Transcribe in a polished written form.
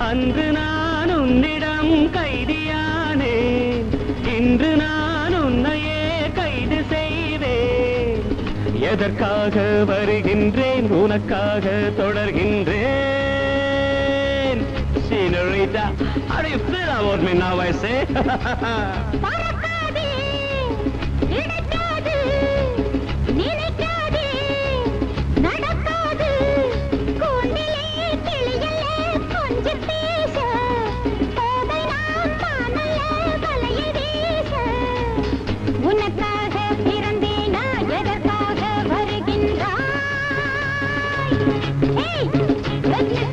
அன்று நான் உன்னிடம் கைதியானேன், இன்று நான் உன்னையே கைது செய்வேன். எதற்காக வருகின்றேன், உனக்காக தொடர்கின்றேன். Senorita, how do you feel about me now, I say?